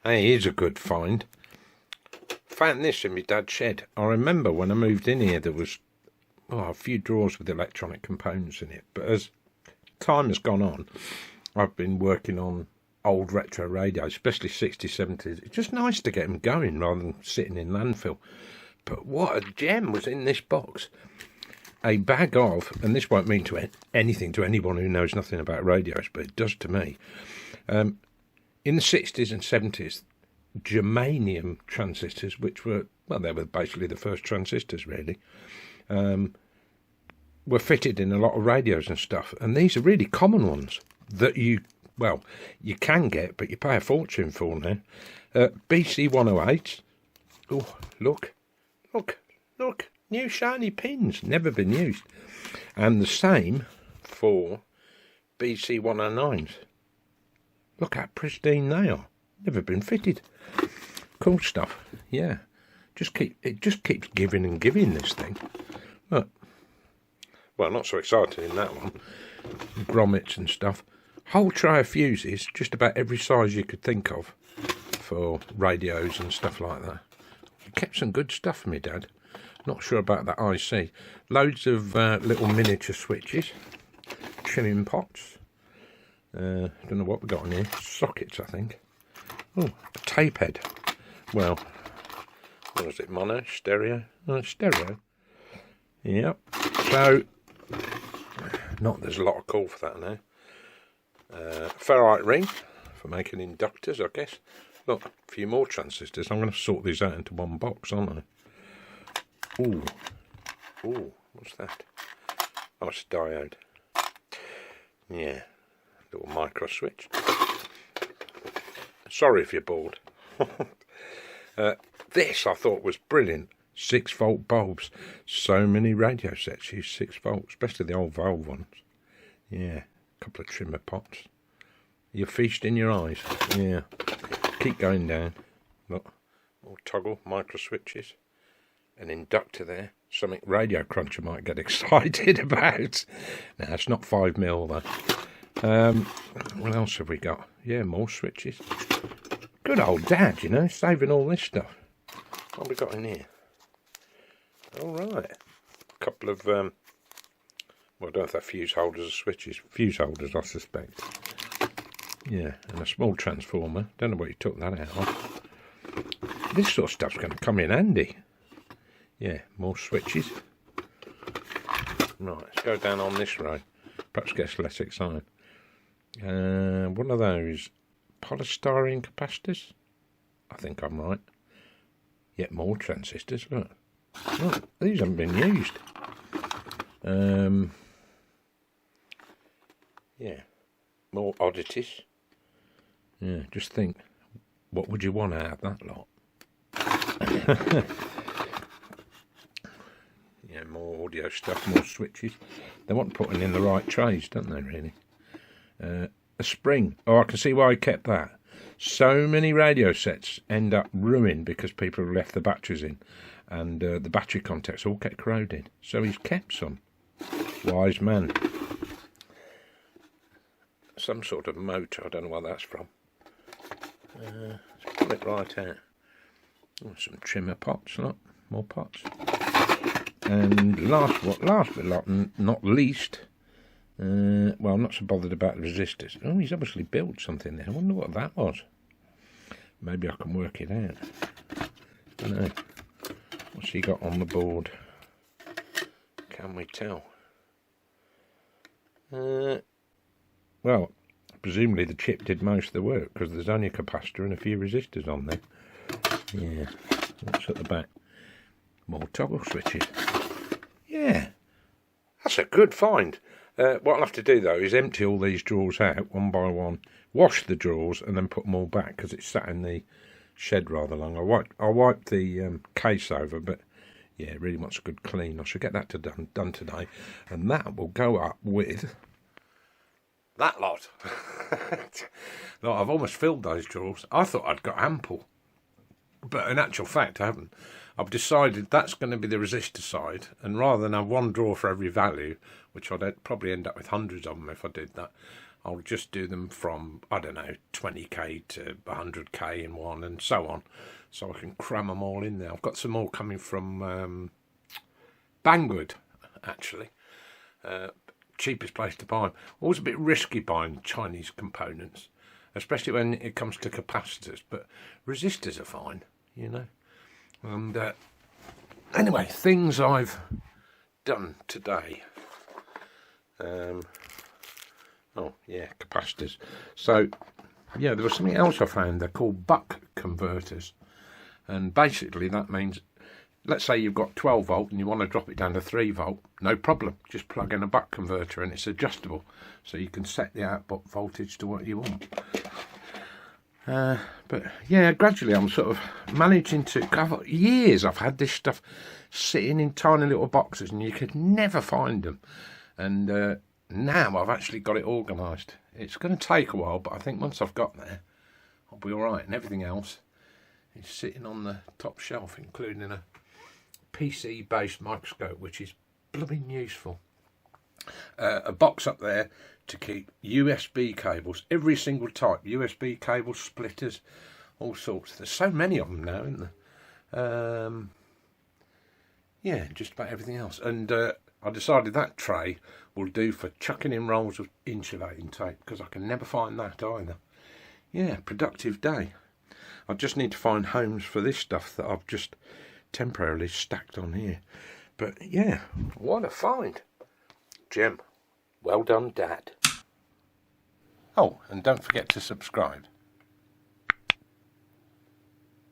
Hey, here's a good find. Found this in my dad's shed. I remember when I moved in here, there was a few drawers with electronic components in it. But as time has gone on, I've been working on old retro radios, especially 60s, 70s. It's just nice to get them going rather than sitting in landfill. But what a gem was in this box. A bag of, and this won't mean anything to anyone who knows nothing about radios, but it does to me. In the 60s and 70s, Germanium transistors, which were, well, they were basically the first transistors, really, were fitted in a lot of radios and stuff. And these are really common ones that you can get, but you pay a fortune for now. BC108. Oh, look, new shiny pins, never been used. And the same for BC109s. Look how pristine they are. Never been fitted. Cool stuff. Yeah. It just keeps giving and giving, this thing. Look. Well, not so exciting in that one. Grommets and stuff. Whole tray of fuses, just about every size you could think of for radios and stuff like that. He kept some good stuff for me, Dad. Not sure about that IC. Loads of little miniature switches. Trimming pots. Don't know what we got in here. Sockets, I think. Oh, a tape head. Well, what was it? Mono? Stereo? Stereo. Yep. So, there's a lot of call for that now. Ferrite ring for making inductors, I guess. Look, a few more transistors. I'm going to sort these out into one box, aren't I? Ooh, what's that? Oh, it's a diode. Yeah, little micro switch. Sorry if you're bored. This I thought was brilliant. 6-volt bulbs. So many radio sets use 6 volts, especially the old valve ones. Yeah, a couple of trimmer pots. You're feasting your eyes. Yeah. Keep going down. Look, more toggle micro switches. An inductor there. Something Radio Cruncher might get excited about. Now, it's not 5mm though. What else have we got? Yeah, more switches. Good old Dad, saving all this stuff. What have we got in here? All right. A couple of, well, I don't know if they're fuse holders or switches. Fuse holders, I suspect. Yeah, and a small transformer. Don't know what you took that out of. This sort of stuff's going to come in handy. Yeah, more switches. Right, let's go down on this row. Perhaps gets less exciting. One of those polystyrene capacitors. I think I'm right. Yet more transistors. Look, these haven't been used. Yeah, more oddities. Yeah, just think, what would you want out of that lot? Yeah, more audio stuff, more switches. They want putting in the right trays, don't they, really? A spring. Oh, I can see why he kept that. So many radio sets end up ruined because people have left the batteries in, and the battery contacts all get corroded. So he's kept some. Wise man. Some sort of motor. I don't know what that's from. Let's pull it right out. Oh, some trimmer pots. Look, more pots. And last but not least, well, I'm not so bothered about the resistors. Oh, he's obviously built something there. I wonder what that was. Maybe I can work it out. I don't know. What's he got on the board? Can we tell? Well, presumably the chip did most of the work because there's only a capacitor and a few resistors on there. Yeah. What's at the back? More toggle switches. Yeah. That's a good find. What I'll have to do, though, is empty all these drawers out one by one, wash the drawers, and then put them all back because it's sat in the shed rather long. I'll wipe the case over, but yeah, it really wants a good clean. I should get that done today, and that will go up with that lot. No, I've almost filled those drawers. I thought I'd got ample, but in actual fact, I haven't. I've decided that's going to be the resistor side, and rather than have one drawer for every value, which I'd probably end up with hundreds of them if I did that, I'll just do them from, I don't know, 20k to 100k in one, and so on, so I can cram them all in there. I've got some more coming from Banggood, actually. Cheapest place to buy them. Always a bit risky buying Chinese components, especially when it comes to capacitors, but resistors are fine, you know. And anyway, things I've done today. Oh yeah, capacitors. So yeah, there was something else I found. They're called buck converters, and basically that means, let's say you've got 12 volt and you want to drop it down to 3 volt, no problem. Just plug in a buck converter and it's adjustable, so you can set the output voltage to what you want. But yeah, gradually I'm sort of managing to. Years I've had this stuff sitting in tiny little boxes and you could never find them, and now I've actually got it organised. It's going to take a while, but I think once I've got there, I'll be alright. And everything else is sitting on the top shelf, including a PC-based microscope, which is blooming useful. A box up there to keep USB cables, every single type, USB cables, splitters, all sorts. There's so many of them now, isn't there? Yeah, just about everything else. And I decided that tray will do for chucking in rolls of insulating tape, because I can never find that either. Yeah, productive day. I just need to find homes for this stuff that I've just temporarily stacked on here. But yeah, what a find. Jim, well done, Dad. Oh, and don't forget to subscribe.